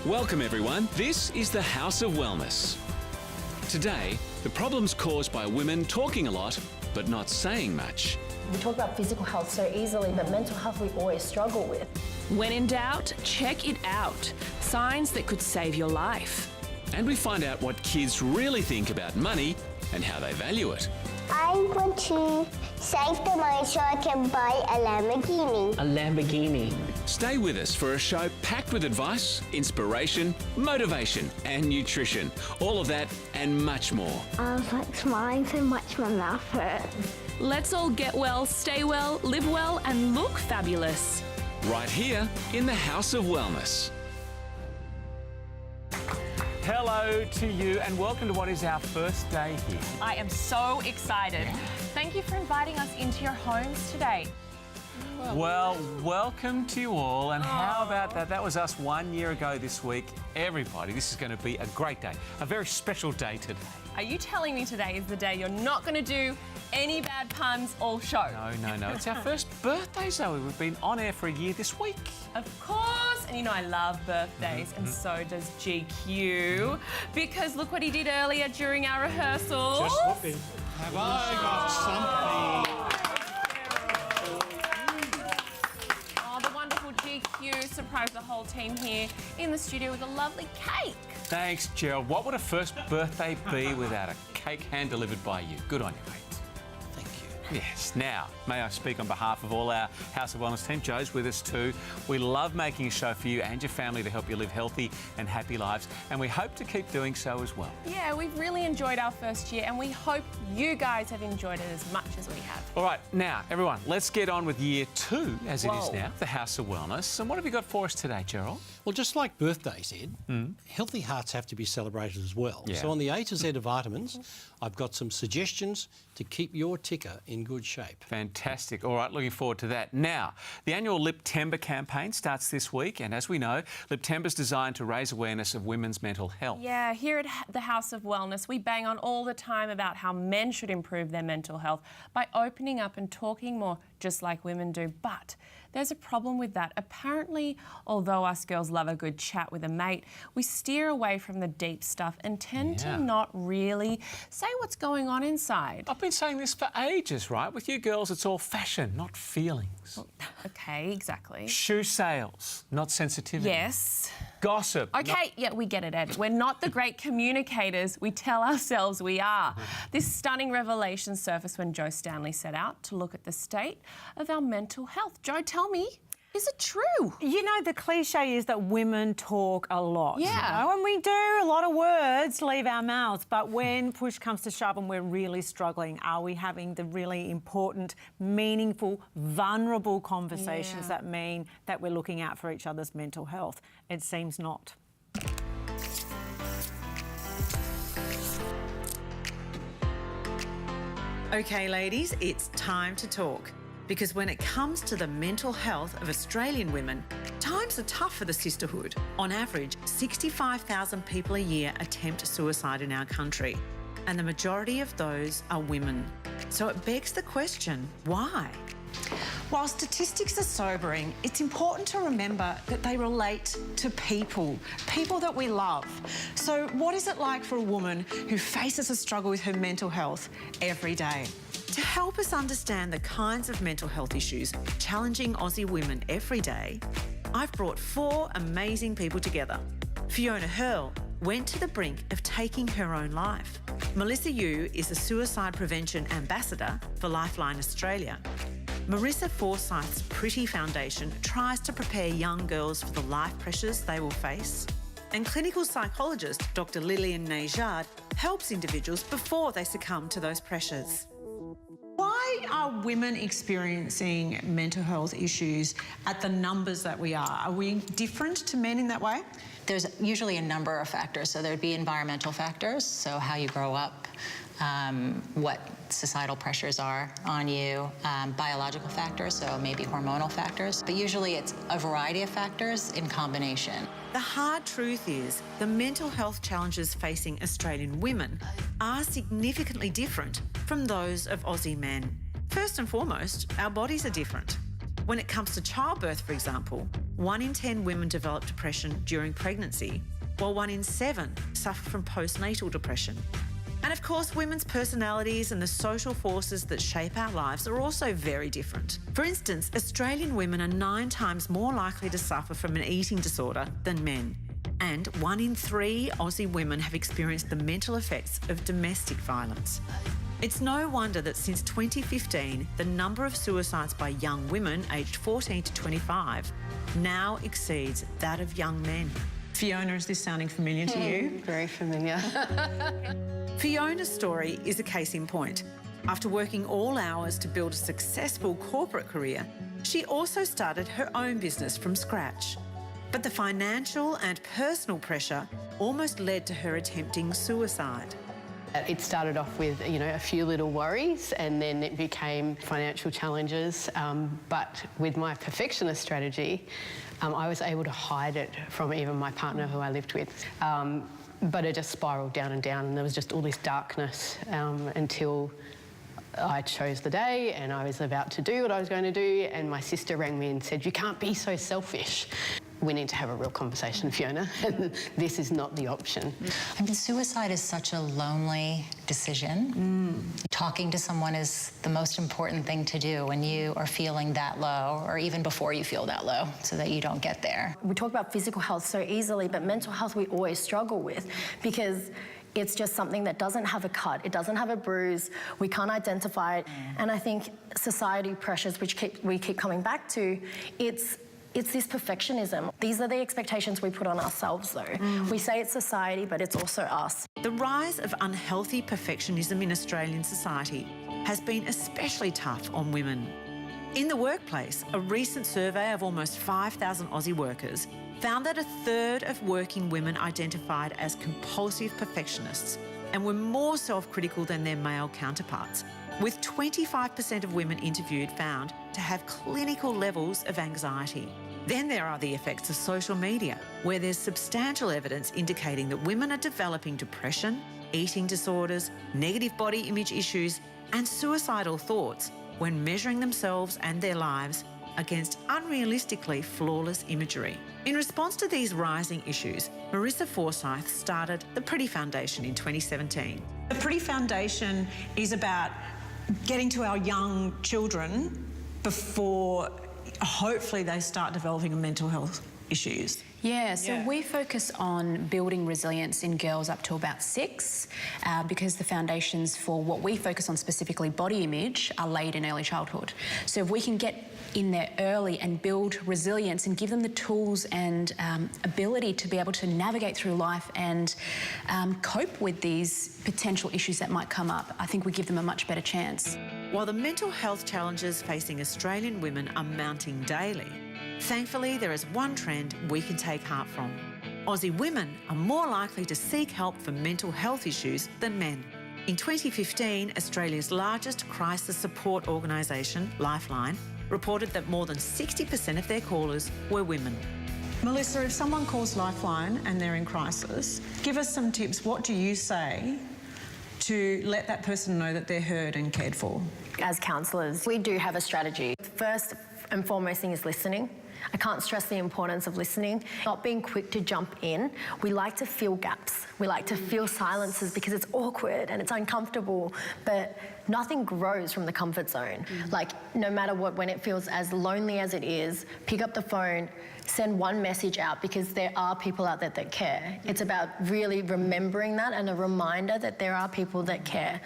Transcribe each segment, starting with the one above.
Welcome everyone, this is the House of Wellness. Today, the problems caused by women talking a lot but not saying much. We talk about physical health so easily, but mental health we always struggle with. When in doubt, check it out. Signs that could save your life. And we find out what kids really think about money and how they value it. I want to save the money so I can buy a Lamborghini. A Lamborghini. Stay with us for a show packed with advice, inspiration, motivation and nutrition. All of that and much more. I was like smiling so much my mouth hurt. Let's all get well, stay well, live well and look fabulous. Right here in the House of Wellness. Hello to you and welcome to what is our first day here. I am so excited. Thank you for inviting us into your homes today. Well, welcome to you all, and how about that? That was us 1 year ago this week. Everybody, this is going to be a great day, a very special day today. Are you telling me today is the day you're not going to do any bad puns all show? No. It's our first birthday, Zoe. We've been on air for a year this week. Of course. And you know I love birthdays, and so does GQ. Because look what he did earlier during our rehearsals. Just looking. Have I got something? GQ surprised the whole team here in the studio with a lovely cake. Thanks, Gerald. What would a first birthday be without a cake hand delivered by you? Good on you, mate. Thank you. Yes. Now, may I speak on behalf of all our House of Wellness team? Joe's with us too. We love making a show for you and your family to help you live healthy and happy lives, and we hope to keep doing so as well. Yeah, we've really enjoyed our first year, and we hope you guys have enjoyed it as much as we have. All right, now, everyone, let's get on with year 2, as it is now, the House of Wellness. And what have you got for us today, Gerald? Well, just like birthdays, Ed, healthy hearts have to be celebrated as well. Yeah. So on the A to Z of vitamins, I've got some suggestions to keep your ticker in good shape. Fantastic. All right, looking forward to that. Now, the annual Liptember campaign starts this week, and as we know, Liptember's designed to raise awareness of women's mental health. Yeah, here at the House of Wellness, we bang on all the time about how men should improve their mental health by opening up and talking more, just like women do. But there's a problem with that. Apparently, although us girls love a good chat with a mate, we steer away from the deep stuff and tend to not really say what's going on inside. I've been saying this for ages, right? With you girls, it's all fashion, not feelings. Well, okay, exactly. Shoe sales, not sensitivity. Yes. Gossip. Okay, yeah, we get it, Ed. We're not the great communicators we tell ourselves we are. This stunning revelation surfaced when Joe Stanley set out to look at the state of our mental health. Joe, tell me, is it true? You know, the cliche is that women talk a lot. Yeah. You know, and we do. A lot of words leave our mouths. But when push comes to shove and we're really struggling, are we having the really important, meaningful, vulnerable conversations that mean that we're looking out for each other's mental health? It seems not. Okay, ladies, it's time to talk. Because when it comes to the mental health of Australian women, times are tough for the sisterhood. On average, 65,000 people a year attempt suicide in our country, and the majority of those are women. So it begs the question, why? While statistics are sobering, it's important to remember that they relate to people that we love. So what is it like for a woman who faces a struggle with her mental health every day? To help us understand the kinds of mental health issues challenging Aussie women every day, I've brought 4 amazing people together. Fiona Hurl went to the brink of taking her own life. Melissa Yu is the Suicide Prevention Ambassador for Lifeline Australia. Marissa Forsyth's Pretty Foundation tries to prepare young girls for the life pressures they will face. And clinical psychologist Dr Lillian Nejad helps individuals before they succumb to those pressures. Why are women experiencing mental health issues at the numbers that we are? Are we different to men in that way? There's usually a number of factors. So there'd be environmental factors, so how you grow up, what societal pressures are on you, biological factors, so maybe hormonal factors, but usually it's a variety of factors in combination. The hard truth is the mental health challenges facing Australian women are significantly different from those of Aussie men. First and foremost, our bodies are different. When it comes to childbirth, for example, 1 in 10 women develop depression during pregnancy, while 1 in 7 suffer from postnatal depression. And of course, women's personalities and the social forces that shape our lives are also very different. For instance, Australian women are 9 times more likely to suffer from an eating disorder than men. And 1 in 3 Aussie women have experienced the mental effects of domestic violence. It's no wonder that since 2015, the number of suicides by young women aged 14 to 25 now exceeds that of young men. Fiona, is this sounding familiar to you? Very familiar. Fiona's story is a case in point. After working all hours to build a successful corporate career, she also started her own business from scratch. But the financial and personal pressure almost led to her attempting suicide. It started off with, a few little worries, and then it became financial challenges. But with my perfectionist strategy, I was able to hide it from even my partner who I lived with. But it just spiralled down, and there was just all this darkness until I chose the day and I was about to do what I was going to do, and my sister rang me and said, "You can't be so selfish. We need to have a real conversation, Fiona, and this is not the option." I mean, suicide is such a lonely decision. Talking to someone is the most important thing to do when you are feeling that low, or even before you feel that low, so that you don't get there. We talk about physical health so easily, but mental health we always struggle with because it's just something that doesn't have a cut, it doesn't have a bruise, we can't identify it. And I think society pressures, which we keep coming back to, it's this perfectionism. These are the expectations we put on ourselves, though. We say it's society, but it's also us. The rise of unhealthy perfectionism in Australian society has been especially tough on women. In the workplace, a recent survey of almost 5,000 Aussie workers found that 1/3 of working women identified as compulsive perfectionists and were more self-critical than their male counterparts, with 25% of women interviewed found to have clinical levels of anxiety. Then there are the effects of social media, where there's substantial evidence indicating that women are developing depression, eating disorders, negative body image issues, and suicidal thoughts when measuring themselves and their lives against unrealistically flawless imagery. In response to these rising issues, Marissa Forsyth started the Pretty Foundation in 2017. The Pretty Foundation is about getting to our young children before hopefully they start developing mental health issues. Yeah, so we focus on building resilience in girls up to about 6 because the foundations for what we focus on, specifically body image, are laid in early childhood. So if we can get in there early and build resilience and give them the tools and ability to be able to navigate through life and cope with these potential issues that might come up, I think we give them a much better chance. While the mental health challenges facing Australian women are mounting daily, thankfully there is one trend we can take heart from. Aussie women are more likely to seek help for mental health issues than men. In 2015, Australia's largest crisis support organisation, Lifeline, reported that more than 60% of their callers were women. Melissa, if someone calls Lifeline and they're in crisis, give us some tips. What do you say to let that person know that they're heard and cared for? As counsellors, we do have a strategy. First and foremost thing is listening. I can't stress the importance of listening, not being quick to jump in. We like to fill gaps. We like to fill silences because it's awkward and it's uncomfortable, but nothing grows from the comfort zone. Like, no matter what, when it feels as lonely as it is, pick up the phone, send one message out, because there are people out there that care. It's about really remembering that and a reminder that there are people that care.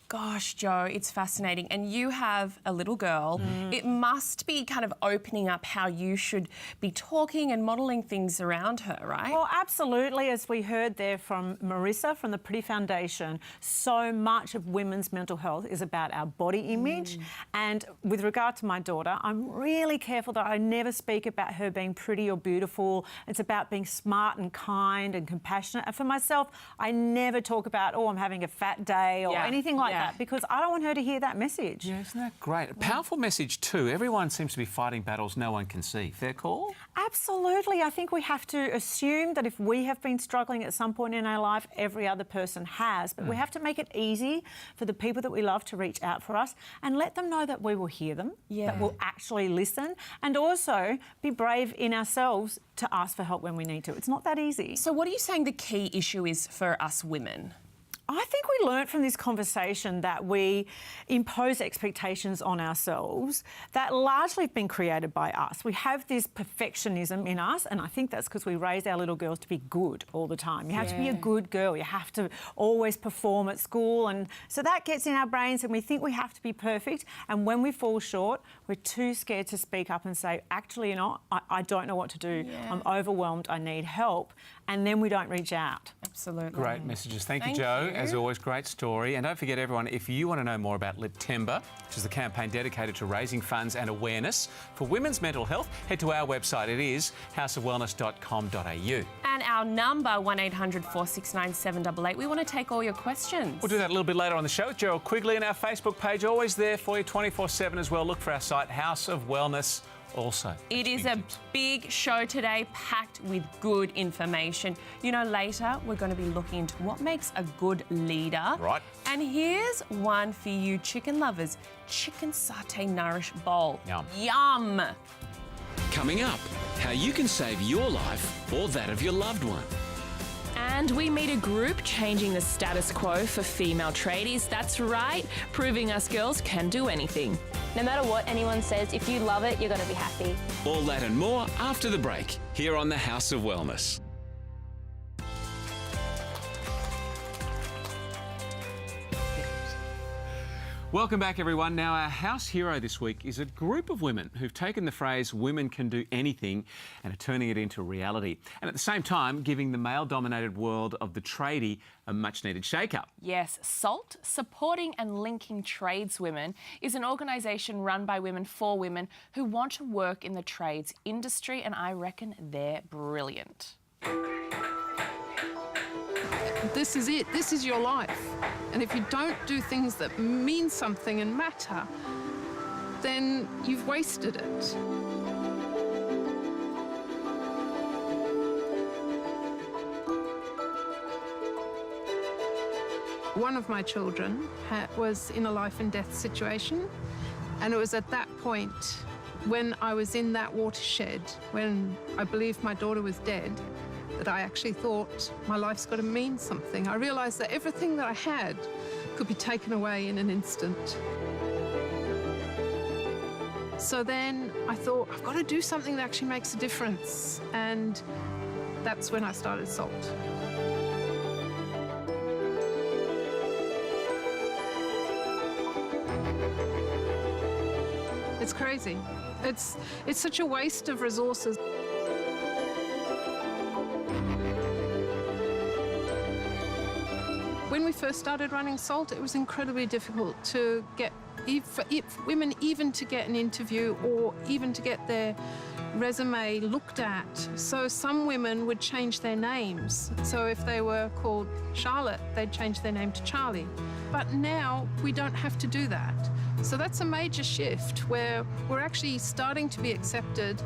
Gosh, Jo, it's fascinating. And you have a little girl. It must be kind of opening up how you should be talking and modelling things around her, right? Well, absolutely. As we heard there from Marissa from the Pretty Foundation, so much of women's mental health is about our body image. And with regard to my daughter, I'm really careful that I never speak about her being pretty or beautiful. It's about being smart and kind and compassionate. And for myself, I never talk about, oh, I'm having a fat day or anything like that because I don't want her to hear that message. Yeah, isn't that great? A powerful message too. Everyone seems to be fighting battles no one can see. Fair call? Absolutely. I think we have to assume that if we have been struggling at some point in our life, every other person has. But we have to make it easy for the people that we love to reach out for us and let them know that we will hear them, that we'll actually listen, and also be brave in ourselves to ask for help when we need to. It's not that easy. So what are you saying the key issue is for us women? I think we learnt from this conversation that we impose expectations on ourselves that largely have been created by us. We have this perfectionism in us, and I think that's because we raise our little girls to be good all the time. You have to be a good girl. You have to always perform at school, and so that gets in our brains and we think we have to be perfect, and when we fall short, we're too scared to speak up and say, actually, you know, I don't know what to do. I'm overwhelmed. I need help. And then we don't reach out. Absolutely. Great messages. Thank you, Jo. As always, great story. And don't forget, everyone, if you want to know more about Liptember, which is the campaign dedicated to raising funds and awareness for women's mental health, head to our website. It is houseofwellness.com.au. And our number, 1800 469 788. We want to take all your questions. We'll do that a little bit later on the show with Gerald Quigley, and our Facebook page, always there for you 24/7 as well. Look for our site, House of Wellness. Also, it is a big show today, packed with good information. You know, later we're going to be looking into what makes a good leader. Right. And here's one for you chicken lovers. Chicken satay nourish bowl. Yum. Yum. Coming up, how you can save your life or that of your loved one. And we meet a group changing the status quo for female tradies. That's right, proving us girls can do anything. No matter what anyone says, if you love it, you're going to be happy. All that and more after the break, here on the House of Wellness. Welcome back, everyone. Now, our house hero this week is a group of women who've taken the phrase women can do anything and are turning it into reality. And at the same time, giving the male-dominated world of the tradie a much-needed shake-up. Yes, SALT, Supporting and Linking Tradeswomen, is an organisation run by women for women who want to work in the trades industry, and I reckon they're brilliant. This is it. This is your life. And if you don't do things that mean something and matter, then you've wasted it. One of my children was in a life and death situation, and it was at that point when I was in that watershed, when I believed my daughter was dead, that I actually thought my life's got to mean something. I realised that everything that I had could be taken away in an instant. So then I thought, I've got to do something that actually makes a difference. And that's when I started SALT. It's crazy. It's such a waste of resources. When we first started running SALT, it was incredibly difficult to get, for women even to get an interview or even to get their resume looked at. So some women would change their names. So if they were called Charlotte, they'd change their name to Charlie. But now we don't have to do that. So that's a major shift where we're actually starting to be accepted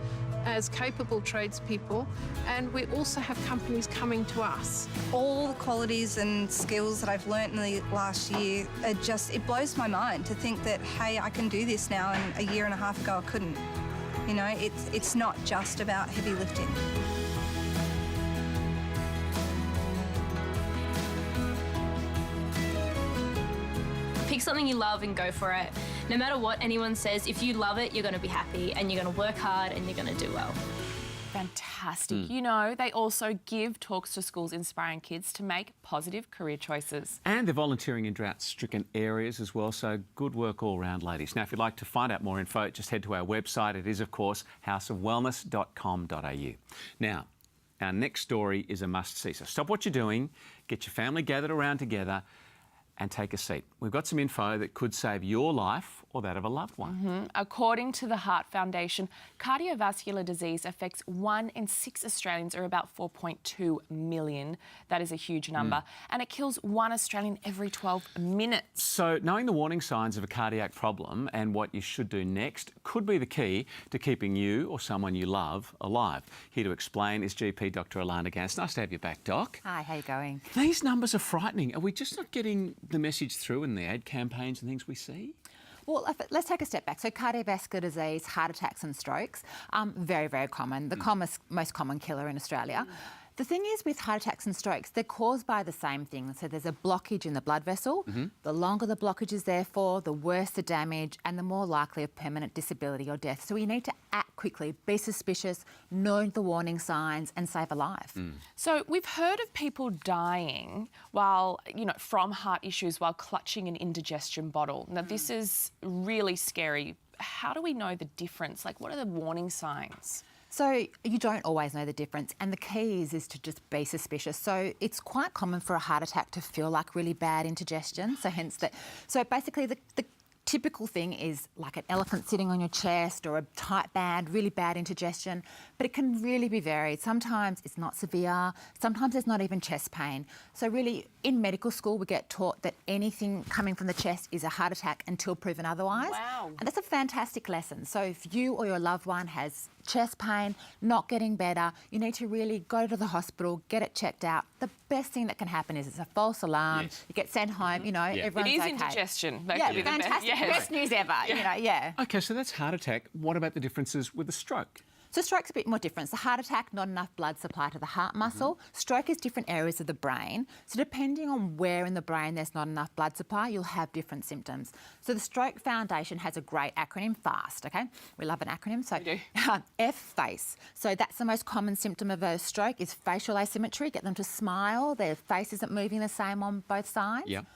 as capable tradespeople, and we also have companies coming to us. All the qualities and skills that I've learnt in the last year, it blows my mind to think that, hey, I can do this now, and a year and a half ago I couldn't. You know, it's not just about heavy lifting. Pick something you love and go for it. No matter what anyone says, if you love it, you're going to be happy and you're going to work hard and you're going to do well. Fantastic. You know, they also give talks to schools inspiring kids to make positive career choices. And they're volunteering in drought-stricken areas as well, so good work all round, ladies. Now, if you'd like to find out more info, just head to our website. It is, of course, houseofwellness.com.au. Now, our next story is a must-see. So stop what you're doing, get your family gathered around together and take a seat. We've got some info that could save your life or that of a loved one. According to the Heart Foundation, cardiovascular disease affects 1 in 6 Australians, or about 4.2 million. That is a huge number. And it kills 1 Australian every 12 minutes. So knowing the warning signs of a cardiac problem and what you should do next could be the key to keeping you or someone you love alive. Here to explain is GP Dr Elana Gance. Nice to have you back, Doc. Hi, how you going? These numbers are frightening. Are we just not getting the message through in the ad campaigns and things we see? Well, let's take a step back. So cardiovascular disease, heart attacks and strokes, very, very common. The most common killer in Australia. The thing is with heart attacks and strokes, they're caused by the same thing. So there's a blockage in the blood vessel. The longer the blockage is there for, the worse the damage and the more likely of permanent disability or death. So you need to act quickly, be suspicious, know the warning signs and save a life. So we've heard of people dying while, from heart issues while clutching an indigestion bottle. Now, this is really scary. How do we know the difference? Like, what are the warning signs? So you don't always know the difference, and the key is to just be suspicious. So it's quite common for a heart attack to feel like really bad indigestion. So hence that. So basically, the typical thing is like an elephant sitting on your chest or a tight band, really bad indigestion, but it can really be varied. Sometimes it's not severe, sometimes there's not even chest pain. So really, in medical school, we get taught that anything coming from the chest is a heart attack until proven otherwise. Wow. And that's a fantastic lesson. So if you or your loved one has chest pain, not getting better, you need to really go to the hospital, get it checked out. The best thing that can happen is it's a false alarm, you get sent home, everyone's okay. It is indigestion. That yeah, could be fantastic. The best. Best news ever, Okay, so that's heart attack. What about the differences with a stroke? So stroke's a bit more different. So heart attack, not enough blood supply to the heart muscle. Stroke is different areas of the brain. So depending on where in the brain there's not enough blood supply, you'll have different symptoms. So the Stroke Foundation has a great acronym, FAST, okay? We love an acronym. So F, face. So that's the most common symptom of a stroke is facial asymmetry. Get them to smile. Their face isn't moving the same on both sides. Yep.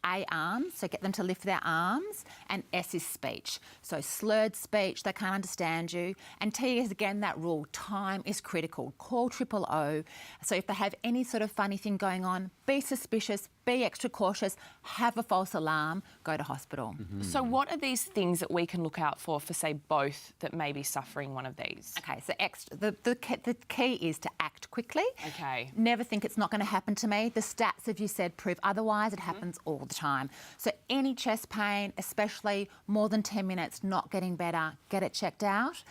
A, arms, so get them to lift their arms, and S is speech. So slurred speech, they can't understand you. And T is, again, that rule, time is critical. Call 000. So if they have any sort of funny thing going on, be suspicious, be extra cautious, have a false alarm, go to hospital. So what are these things that we can look out for, say, both that may be suffering one of these? Okay, so the key is to act quickly. Okay. Never think it's not going to happen to me. The stats, as you said, prove otherwise. It happens all the time. So any chest pain, especially more than 10 minutes, not getting better, get it checked out.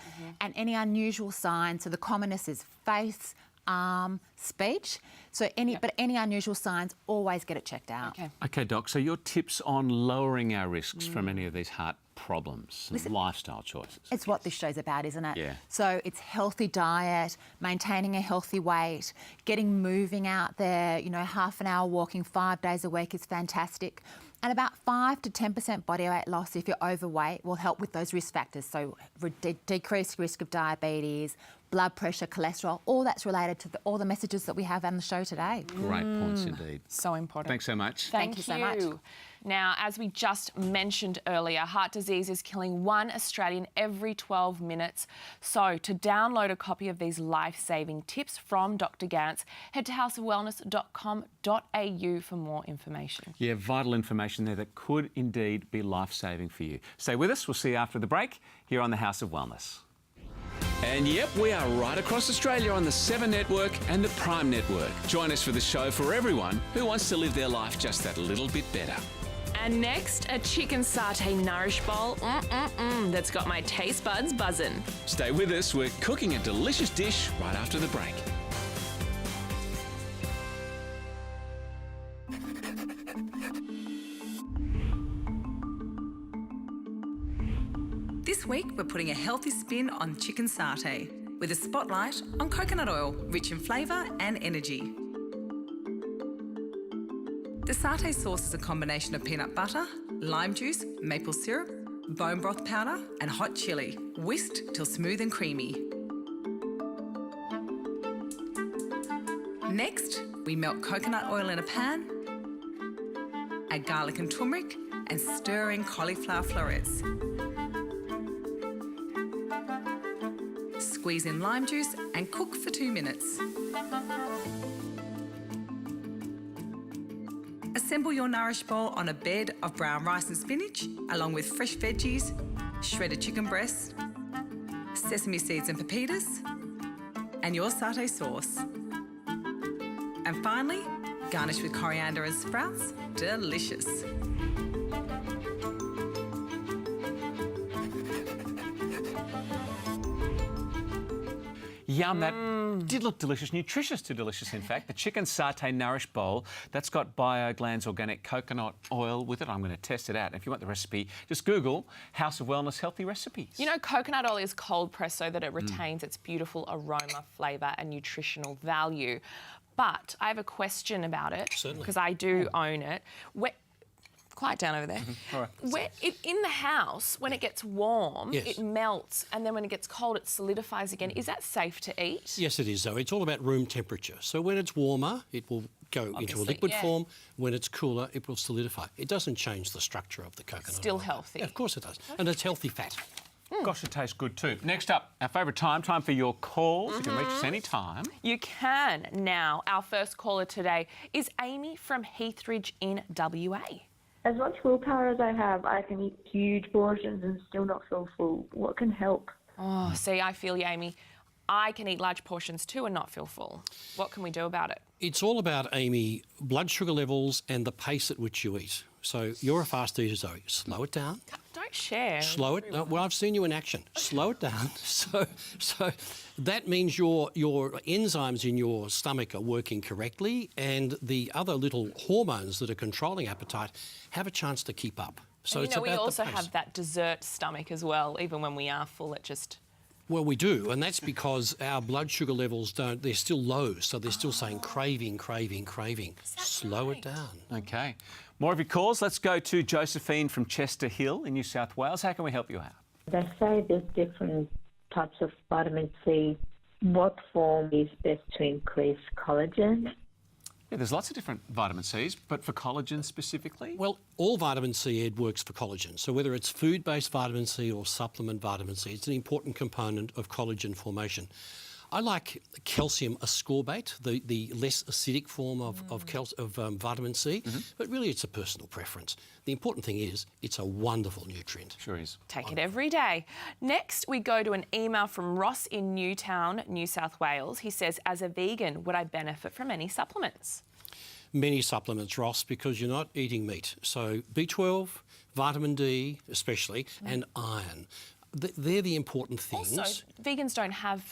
And any unusual signs, so the commonest is face, arm, speech. So any unusual signs, always get it checked out. Okay, Doc, so your tips on lowering our risks from any of these heart problems and lifestyle choices? It's what this show's about, isn't it? Yeah. So it's healthy diet, maintaining a healthy weight, getting moving out there, half an hour walking 5 days a week is fantastic. And about 5 to 10% body weight loss if you're overweight will help with those risk factors. So decreased risk of diabetes, blood pressure, cholesterol, all that's related to all the messages that we have on the show today. Great points indeed. So important. Thanks so much. Thank you so much. Now, as we just mentioned earlier, heart disease is killing 1 Australian every 12 minutes. So to download a copy of these life-saving tips from Dr Gance, head to houseofwellness.com.au for more information. Yeah, vital information there that could indeed be life-saving for you. Stay with us. We'll see you after the break here on the House of Wellness. And yep, we are right across Australia on the 7 Network and the Prime Network. Join us for the show for everyone who wants to live their life just that little bit better. And next, a chicken satay nourish bowl that's got my taste buds buzzing. Stay with us. We're cooking a delicious dish right after the break. This week, we're putting a healthy spin on chicken satay with a spotlight on coconut oil, rich in flavour and energy. The satay sauce is a combination of peanut butter, lime juice, maple syrup, bone broth powder and hot chilli, whisked till smooth and creamy. Next, we melt coconut oil in a pan, add garlic and turmeric and stir in cauliflower florets. Squeeze in lime juice and cook for 2 minutes. A Assemble your Nourish Bowl on a bed of brown rice and spinach, along with fresh veggies, shredded chicken breasts, sesame seeds and pepitas, and your satay sauce. And finally, garnish with coriander and sprouts. Delicious. Yum, that did look delicious, nutritious to delicious, in fact. The chicken satay Nourish Bowl, that's got BioGland's organic coconut oil with it. I'm going to test it out. If you want the recipe, just Google House of Wellness Healthy Recipes. You know, coconut oil is cold pressed so that it retains its beautiful aroma, flavour and nutritional value. But I have a question about it. Certainly. Because I do own it. Quiet down over there. All right. In the house, when it gets warm, Yes. it melts, and then when it gets cold, it solidifies again. Is that safe to eat? Yes, it is, though. It's all about room temperature. So when it's warmer, it will go into a liquid form. When it's cooler, it will solidify. It doesn't change the structure of the coconut Still oil. healthy. Yeah, of course it does. And it's healthy fat. Gosh, it tastes good too. Next up, our favourite time for your calls. You can reach us any time. You can now. Our first caller today is Amy from Heathridge in WA. As much willpower as I have, I can eat huge portions and still not feel full. What can help? Oh, see, I feel you, Amy. I can eat large portions too and not feel full. What can we do about it? It's all about, Amy, blood sugar levels and the pace at which you eat. So you're a fast eater, Zoe. Slow it down. Don't share. Slow it. Well, I've seen you in action. Slow it down. So that means your enzymes in your stomach are working correctly, and the other little hormones that are controlling appetite have a chance to keep up. So and, it's you know, about we also the pace. have that dessert stomach as well. Even when we are full, it just... Well, we do, and that's because our blood sugar levels they're still low, so they're still saying craving, craving, craving. Slow it down. Okay. More of your calls. Let's go to Josephine from Chester Hill in New South Wales. How can we help you out? They say there's different types of vitamin C. What form is best to increase collagen? Yeah, there's lots of different vitamin Cs, but for collagen specifically? Well, all vitamin C, Ed, works for collagen. So whether it's food-based vitamin C or supplement vitamin C, it's an important component of collagen formation. I like calcium ascorbate, the less acidic form of vitamin C, but really it's a personal preference. The important thing is it's a wonderful nutrient. Sure is. Take it every day. Next, we go to an email from Ross in Newtown, New South Wales. He says, as a vegan, would I benefit from any supplements? Many supplements, Ross, because you're not eating meat. So B12, vitamin D especially, and iron. They're the important things. Also, vegans don't have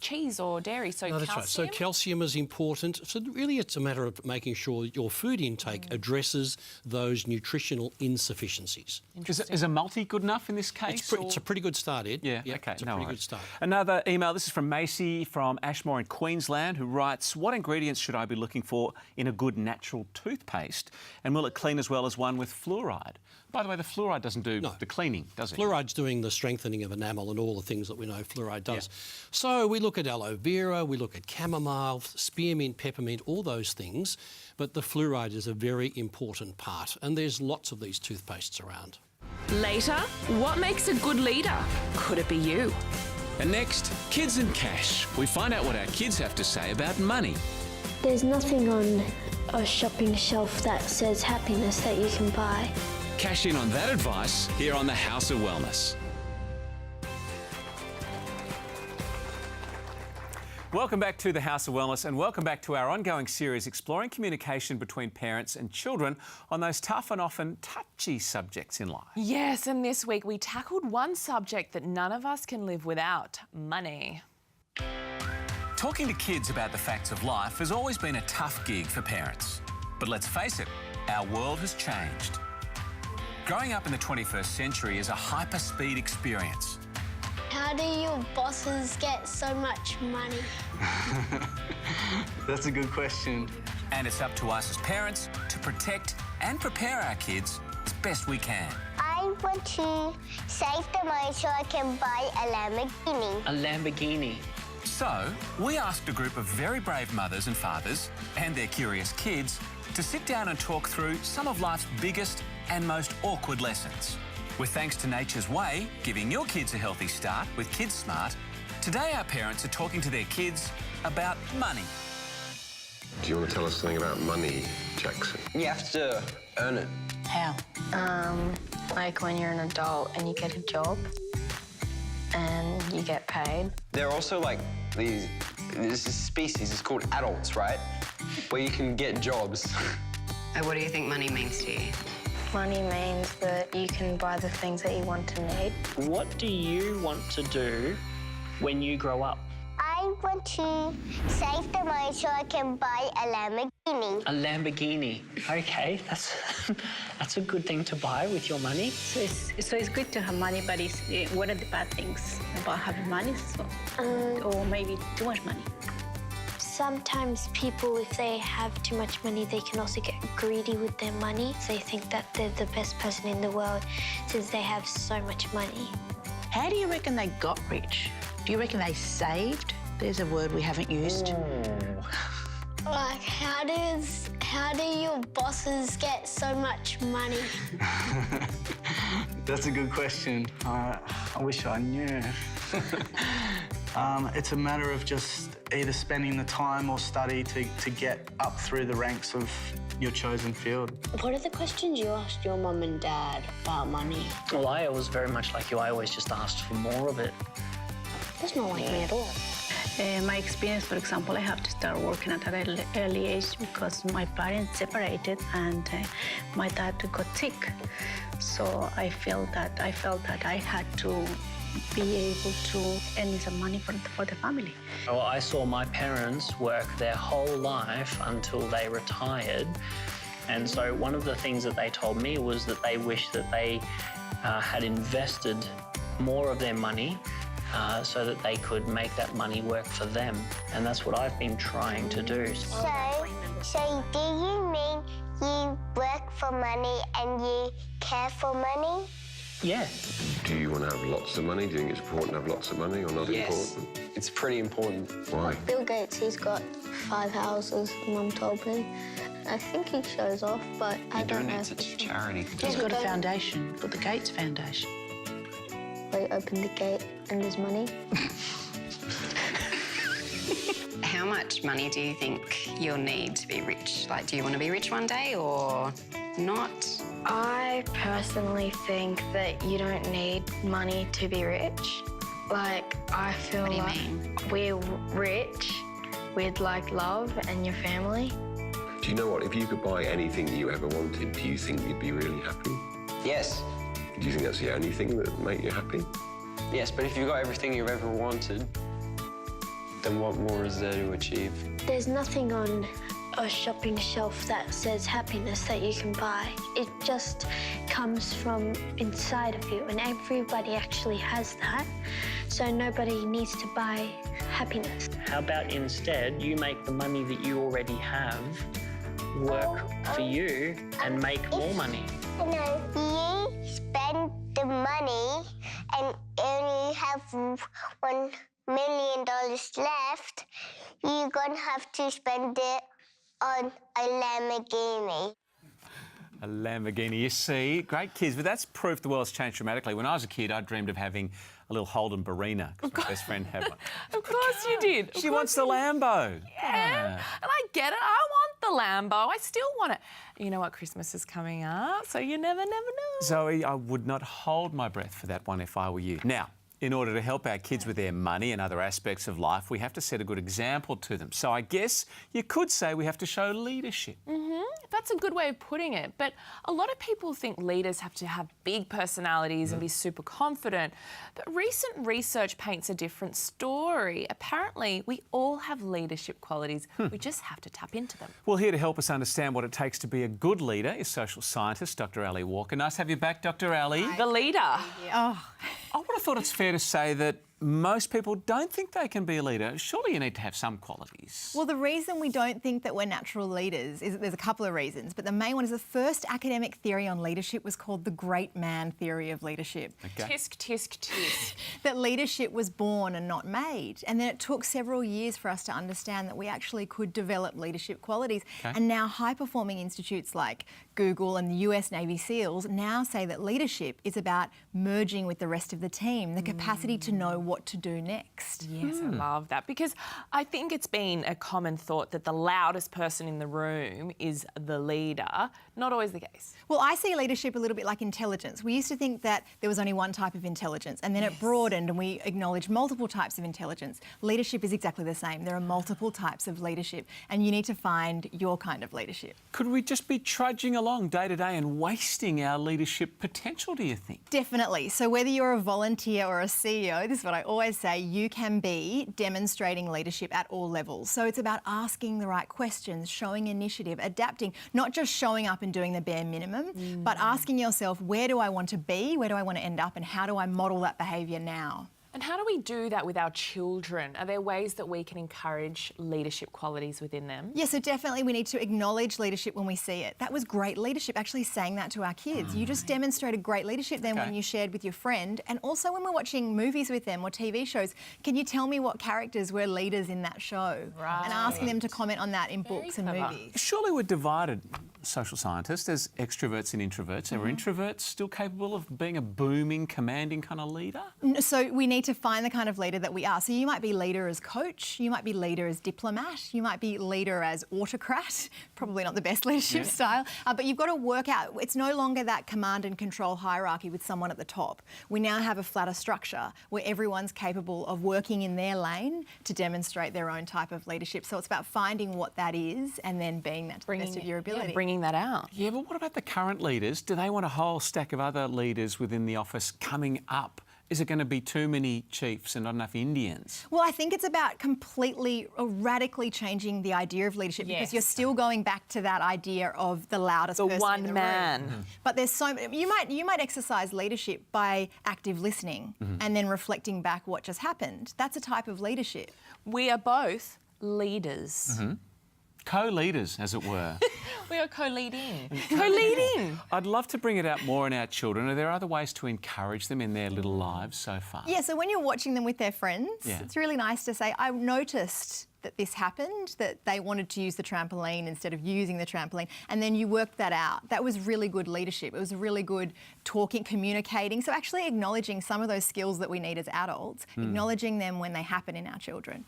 cheese or dairy, so no, that's calcium? right. So calcium is important. So really it's a matter of making sure your food intake addresses those nutritional insufficiencies. Is a multi good enough in this case? It's a pretty good start, Ed. Yeah, Yep, okay, it's a no pretty worries. good start. Another email, this is from Macy from Ashmore in Queensland, who writes, what ingredients should I be looking for in a good natural toothpaste? And will it clean as well as one with fluoride? By the way, the fluoride doesn't do the cleaning, does it? Fluoride's doing the strengthening of enamel and all the things that we know fluoride does. So we look at aloe vera, we look at chamomile, spearmint, peppermint, all those things, but the fluoride is a very important part, and there's lots of these toothpastes around. Later, what makes a good leader? Could it be you? And next, Kids and Cash. We find out what our kids have to say about money. There's nothing on a shopping shelf that says happiness that you can buy. Cash in on that advice here on the House of Wellness. Welcome back to the House of Wellness, and welcome back to our ongoing series exploring communication between parents and children on those tough and often touchy subjects in life. Yes, and this week we tackled one subject that none of us can live without: money. Talking to kids about the facts of life has always been a tough gig for parents. But let's face it, our world has changed. Growing up in the 21st century is a hyper-speed experience. How do your bosses get so much money? That's a good question. And it's up to us as parents to protect and prepare our kids as best we can. I want to save the money so I can buy a Lamborghini. A Lamborghini. So, we asked a group of very brave mothers and fathers and their curious kids to sit down and talk through some of life's biggest and most awkward lessons. With Thanks to Nature's Way, giving your kids a healthy start with Kids Smart, today our parents are talking to their kids about money. Do you want to tell us something about money, Jackson? You have to earn it. How? Like when you're an adult and you get a job and you get paid. There are also like this is species, it's called adults, right? Where you can get jobs. What do you think money means to you? Money means that you can buy the things that you want to need. What do you want to do when you grow up? I want to save the money so I can buy a Lamborghini. A Lamborghini. Okay, that's a good thing to buy with your money. So it's good to have money, but what are the bad things about having money? Or maybe too much money? Sometimes people, if they have too much money, they can also get greedy with their money. They think that they're the best person in the world since they have so much money. How do you reckon they got rich? Do you reckon they saved? There's a word we haven't used. Like, how do your bosses get so much money? That's a good question. I wish I knew. It's a matter of just either spending the time or study to get up through the ranks of your chosen field. What are the questions you asked your mum and dad about money? Well, I was very much like you. I always just asked for more of it. That's not like me at all. My experience, for example, I have to start working at an early age because my parents separated and my dad got sick. So I felt that I had to be able to earn some money for the family. Well, I saw my parents work their whole life until they retired. And so one of the things that they told me was that they wished that they had invested more of their money so that they could make that money work for them. And that's what I've been trying to do. So do you mean you work for money and you care for money? Yeah. Do you want to have lots of money? Do you think it's important to have lots of money or not important? It's pretty important. Why? Bill Gates, he's got 5 houses, Mum told me. I think he shows off, but I don't know. It's a charity. He's got a foundation, called the Gates Foundation. They open the gate and there's money. How much money do you think you'll need to be rich? Like, do you want to be rich one day or not? I personally think that you don't need money to be rich. Like, I feel What do you like mean? we're rich with like love and your family. Do you know what? If you could buy anything you ever wanted, do you think you'd be really happy? Yes. Do you think that's the only thing that would make you happy? Yes, but if you've got everything you've ever wanted, then what more is there to achieve? There's nothing on a shopping shelf that says happiness that you can buy. It just comes from inside of you, and everybody actually has that. So nobody needs to buy happiness. How about instead you make the money that you already have work for you and make more money? No, you spend the money and only have $1 million left, you're gonna have to spend it on a Lamborghini. A Lamborghini, you see, great kids, but that's proof the world's changed dramatically. When I was a kid, I dreamed of having a little Holden Barina because my best friend had one. Of course you did. She wants the Lambo. Yeah, and I get it. I want the Lambo. I still want it. You know what? Christmas is coming up, so you never know. Zoe, I would not hold my breath for that one if I were you. Now, in order to help our kids with their money and other aspects of life, we have to set a good example to them. So I guess you could say we have to show leadership. That's a good way of putting it. But a lot of people think leaders have to have big personalities and be super confident. But recent research paints a different story. Apparently, we all have leadership qualities. We just have to tap into them. Well, here to help us understand what it takes to be a good leader is social scientist Dr Ali Walker. Nice to have you back, Dr Ali. The leader. I would have thought it's fair to say that most people don't think they can be a leader. Surely you need to have some qualities. Well, the reason we don't think that we're natural leaders is that there's a couple of reasons, but the main one is the first academic theory on leadership was called the great man theory of leadership. Okay. Tisk, tisk, tisk. That leadership was born and not made. And then it took several years for us to understand that we actually could develop leadership qualities. Okay. And now high-performing institutes like Google and the US Navy SEALs now say that leadership is about merging with the rest of the team, the capacity to know what to do next. Yes, I love that, because I think it's been a common thought that the loudest person in the room is the leader. Not always the case. Well, I see leadership a little bit like intelligence. We used to think that there was only one type of intelligence, and then it broadened and we acknowledged multiple types of intelligence. Leadership is exactly the same. There are multiple types of leadership, and you need to find your kind of leadership. Could we just be trudging along day to day and wasting our leadership potential, do you think? Definitely. So whether you're a volunteer or a CEO, this is what I always say, you can be demonstrating leadership at all levels. So it's about asking the right questions, showing initiative, adapting, not just showing up and doing the bare minimum, but asking yourself, where do I want to be, where do I want to end up, and how do I model that behaviour now? And how do we do that with our children? Are there ways that we can encourage leadership qualities within them? Yeah, so definitely we need to acknowledge leadership when we see it. That was great leadership, actually saying that to our kids. You just demonstrated great leadership then when you shared with your friend, and also when we're watching movies with them or TV shows. Can you tell me what characters were leaders in that show? Right. And asking them to comment on that in books and movies. Surely we're divided, social scientists, as extroverts and introverts. Are introverts still capable of being a booming, commanding kind of leader? So we need to find the kind of leader that we are. So you might be leader as coach, you might be leader as diplomat, you might be leader as autocrat, probably not the best leadership style, but you've got to work out, it's no longer that command and control hierarchy with someone at the top. We now have a flatter structure where everyone's capable of working in their lane to demonstrate their own type of leadership. So it's about finding what that is and then being that to the best of your ability. Yeah, bringing that out. Yeah, but what about the current leaders? Do they want a whole stack of other leaders within the office coming up? Is it going to be too many chiefs and not enough Indians? Well, I think it's about completely, radically changing the idea of leadership because you're still going back to that idea of the loudest person one in the man. room. But there's so you might exercise leadership by active listening and then reflecting back what just happened. That's a type of leadership. We are both leaders. Co-leaders, as it were. We are co-leading. Co-leading! I'd love to bring it out more in our children. Are there other ways to encourage them in their little lives so far? Yeah, so when you're watching them with their friends, Yeah. it's really nice to say, I noticed that this happened, that they wanted to use the trampoline instead of using the trampoline, and then you worked that out. That was really good leadership. It was really good talking, communicating. So actually acknowledging some of those skills that we need as adults, acknowledging them when they happen in our children.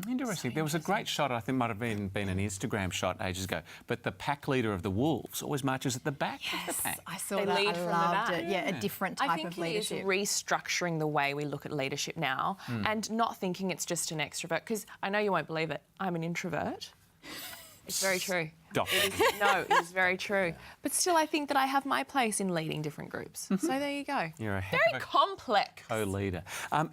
Interesting. There was a great shot, I think might have been an Instagram shot ages ago, but the pack leader of the Wolves always marches at the back of the pack. I saw They that. lead I from the loved back. it. Yeah, a different type I think of leadership. it is restructuring the way we look at leadership now and not thinking it's just an extrovert, because I know you won't believe it, I'm an introvert. It's very true. It is very true. But still, I think that I have my place in leading different groups. So there you go. You're a heck very of a complex. co-leader.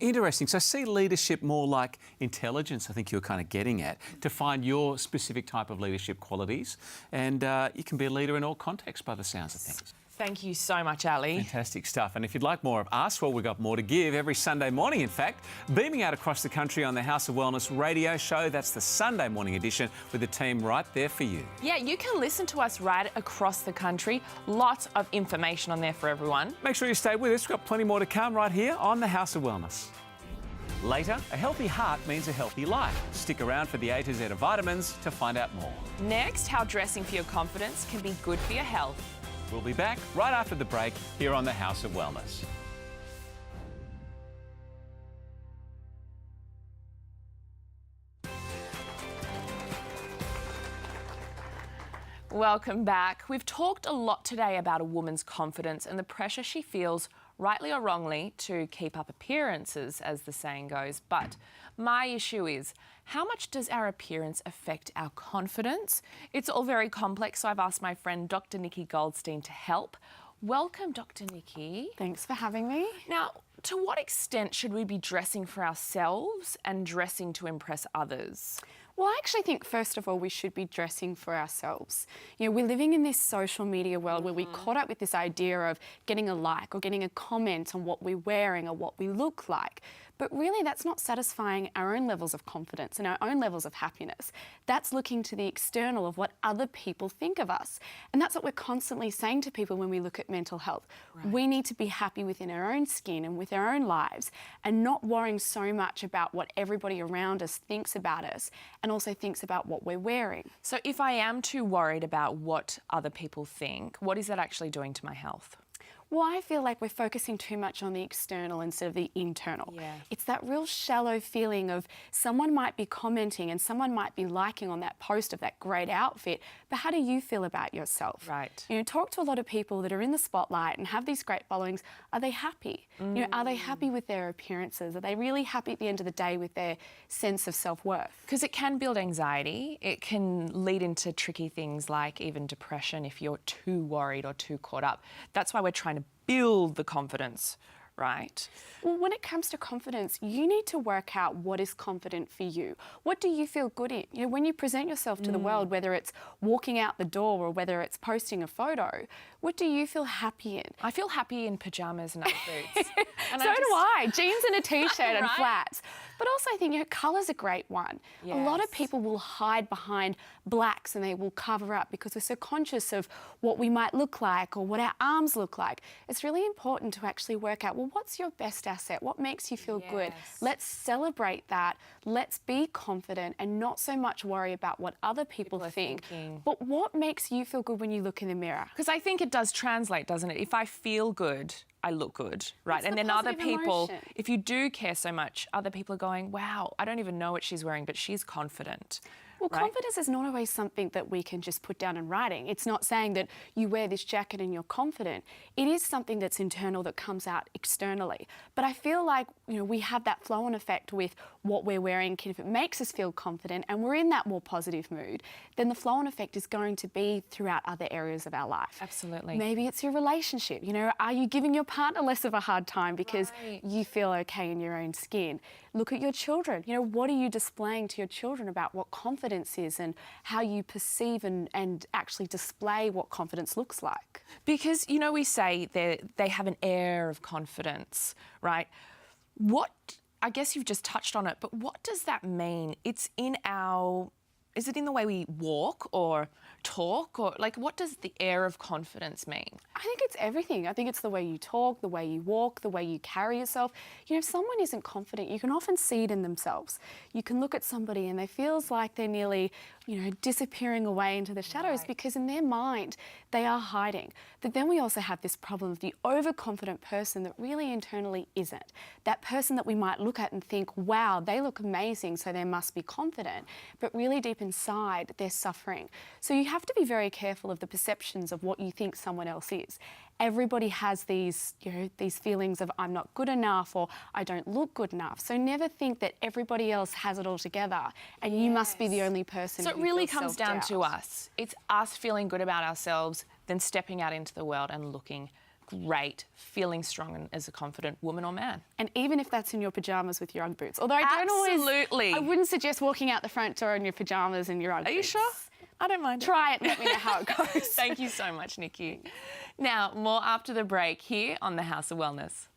Interesting. So see leadership more like intelligence, I think you're kind of getting at, to find your specific type of leadership qualities. And you can be a leader in all contexts by the sounds of things. Thank you so much, Ali. Fantastic stuff. And if you'd like more of us, well, we've got more to give every Sunday morning, in fact, beaming out across the country on the House of Wellness radio show. That's the Sunday morning edition with the team right there for you. Yeah, you can listen to us right across the country. Lots of information on there for everyone. Make sure you stay with us. We've got plenty more to come right here on the House of Wellness. Later, a healthy heart means a healthy life. Stick around for the A to Z of vitamins to find out more. Next, how dressing for your confidence can be good for your health. We'll be back right after the break here on the House of Wellness. Welcome back. We've talked a lot today about a woman's confidence and the pressure she feels, rightly or wrongly, to keep up appearances, as the saying goes. But my issue is, how much does our appearance affect our confidence? It's all very complex, so I've asked my friend Dr Nikki Goldstein to help. Welcome, Dr Nikki. Thanks for having me. Now, to what extent should we be dressing for ourselves and dressing to impress others? Well, I actually think, first of all, we should be dressing for ourselves. You know, we're living in this social media world where we're caught up with this idea of getting a like or getting a comment on what we're wearing or what we look like. But really, that's not satisfying our own levels of confidence and our own levels of happiness. That's looking to the external of what other people think of us. And that's what we're constantly saying to people when we look at mental health. Right. We need to be happy within our own skin and with our own lives and not worrying so much about what everybody around us thinks about us and also thinks about what we're wearing. So if I am too worried about what other people think, what is that actually doing to my health? Well, I feel like we're focusing too much on the external instead of the internal. Yeah. It's that real shallow feeling of someone might be commenting and someone might be liking on that post of that great outfit, but how do you feel about yourself? Right. You know, talk to a lot of people that are in the spotlight and have these great followings. Are they happy? You know, are they happy with their appearances? Are they really happy at the end of the day with their sense of self-worth? Because it can build anxiety. It can lead into tricky things like even depression if you're too worried or too caught up. That's why we're trying to build the confidence, right? Well, when it comes to confidence, you need to work out what is confident for you. What do you feel good in? You know, when you present yourself to the world, whether it's walking out the door or whether it's posting a photo, what do you feel happy in? I feel happy in pyjamas and boots. And So do I. Jeans and a t-shirt and Right? flats. But also I think, you know, colour's a great one. A lot of Yes. people will hide behind blacks and they will cover up because we're so conscious of what we might look like or what our arms look like. It's really important to actually work out, well, what's your best asset? What makes you feel good? Let's celebrate that. Let's be confident and not so much worry about what other people think. But what makes you feel good when you look in the mirror? Because I think it does translate, doesn't it? If I feel good, I look good, right? It's And the then other positive people, emotion. if you do care so much, other people are going, wow, I don't even know what she's wearing, but she's confident. Well, right? confidence is not always something that we can just put down in writing. It's not saying that you wear this jacket and you're confident. It is something that's internal that comes out externally. But I feel like, you know, we have that flow-on effect with what we're wearing. If it makes us feel confident and we're in that more positive mood, then the flow-on effect is going to be throughout other areas of our life. Absolutely. Maybe it's your relationship. You know, are you giving your partner less of a hard time because you feel okay in your own skin? Look at your children. You know, what are you displaying to your children about what confidence is and how you perceive and actually display what confidence looks like? Because, you know, we say they have an air of confidence, right? I guess you've just touched on it, but what does that mean? Is it in the way we walk or talk, or like what does the air of confidence mean? I think it's everything. I think it's the way you talk, the way you walk, the way you carry yourself. You know, if someone isn't confident, you can often see it in themselves. You can look at somebody and they feels like they're nearly, you know, disappearing away into the shadows because in their mind they are hiding. But then we also have this problem of the overconfident person that really internally isn't. That person that we might look at and think, wow, they look amazing, so they must be confident. But really deep inside, they're suffering. So you have to be very careful of the perceptions of what you think someone else is. Everybody has these, you know, these feelings of I'm not good enough or I don't look good enough. So never think that everybody else has it all together and you must be the only person. So it who really feels comes down self-doubt. to us. It's us feeling good about ourselves, then stepping out into the world and looking great, feeling strong and as a confident woman or man. And even if that's in your pyjamas with your Ugg boots. Although I don't always... I wouldn't suggest walking out the front door in your pyjamas and your Ugg boots. Are you sure? I don't mind. Try it and let me know how it goes. Thank you so much, Nikki. Now, more after the break here on the House of Wellness.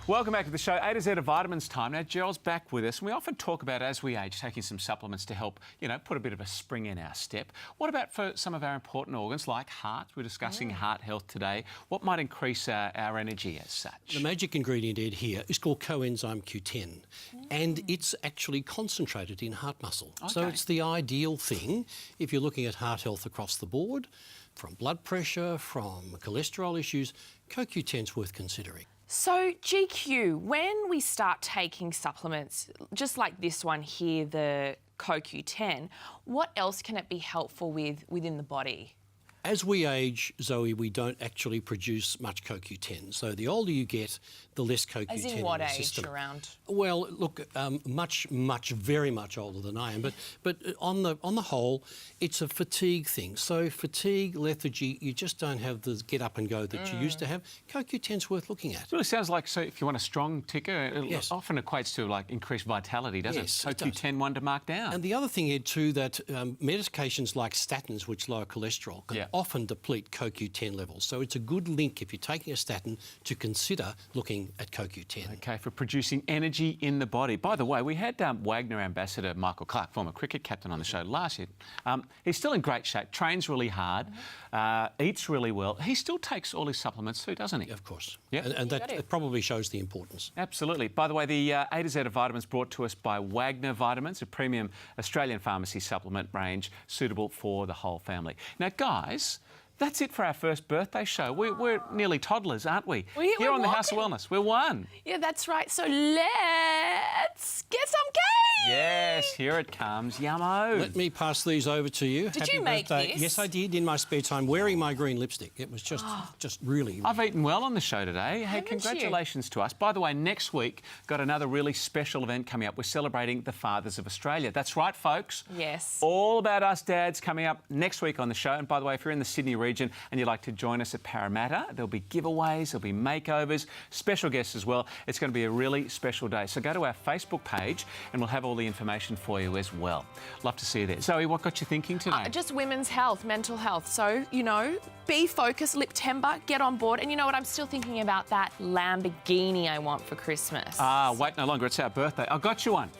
Welcome back to the show. A to Z of Vitamins time. Now, Gerald's back with us, and we often talk about, as we age, taking some supplements to help, you know, put a bit of a spring in our step. What about for some of our important organs, like heart? We're discussing heart health today. What might increase our energy as such? The magic ingredient, Ed, here is called coenzyme Q10, and it's actually concentrated in heart muscle. So Okay. it's the ideal thing if you're looking at heart health across the board, from blood pressure, from cholesterol issues. CoQ10's worth considering. So, GQ, when we start taking supplements, just like this one here, the CoQ10, what else can it be helpful with within the body? As we age, Zoe, we don't actually produce much CoQ10. So the older you get, the less CoQ10 As in in what the age system. around? Well, look, very much older than I am. But on the whole, it's a fatigue thing. So fatigue, lethargy, you just don't have the get up and go that you used to have. CoQ10's worth looking at. It really sounds like, so if you want a strong ticker, it Yes. often equates to like increased vitality, doesn't Yes, it? it does. CoQ10 one to mark down. And the other thing, Ed, too, that medications like statins, which lower cholesterol, can often deplete CoQ10 levels. So it's a good link if you're taking a statin to consider looking at CoQ10. Okay, for producing energy in the body. By the way, we had Wagner ambassador Michael Clark, former cricket captain, on the show last year. He's still in great shape, trains really hard, eats really well. He still takes all his supplements too, doesn't he? Of course. Yeah. And that it probably shows the importance. Absolutely. By the way, the A to Z of vitamins brought to us by Wagner Vitamins, a premium Australian pharmacy supplement range suitable for the whole family. Now, guys, that's it for our first birthday show. We're nearly toddlers, aren't we? Here on the House of Wellness, we're one. Yeah, that's right. So let's get some cake. Yes, here it comes. Yummo. Let me pass these over to you. Did Happy you make birthday. this? Yes, I did, in my spare time, wearing my green lipstick. It was just really... I've eaten well on the show today. Hey, congratulations to us. By the way, next week, got another really special event coming up. We're celebrating the Fathers of Australia. That's right, folks. Yes. All about us dads coming up next week on the show. And by the way, if you're in the Sydney region and you'd like to join us at Parramatta, there'll be giveaways, there'll be makeovers, special guests as well. It's going to be a really special day. So go to our Facebook page and we'll have all the information for you as well. Love to see you there. Zoe, what got you thinking today? Just women's health, mental health. So, you know, be focused, Liptember, get on board. And you know what? I'm still thinking about that Lamborghini I want for Christmas. Wait no longer. It's our birthday. I got you one.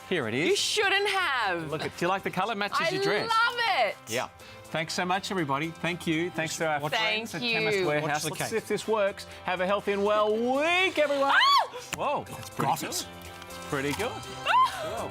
Here it is. You shouldn't have. Look, do you like the colour? Matches your dress. I love it. Yeah. Thanks so much, everybody. Thank you. Thanks to our friends at Chemist Warehouse. Let's see if this works. Have a healthy and well week, everyone. Whoa, that's pretty good. It's pretty good. Whoa.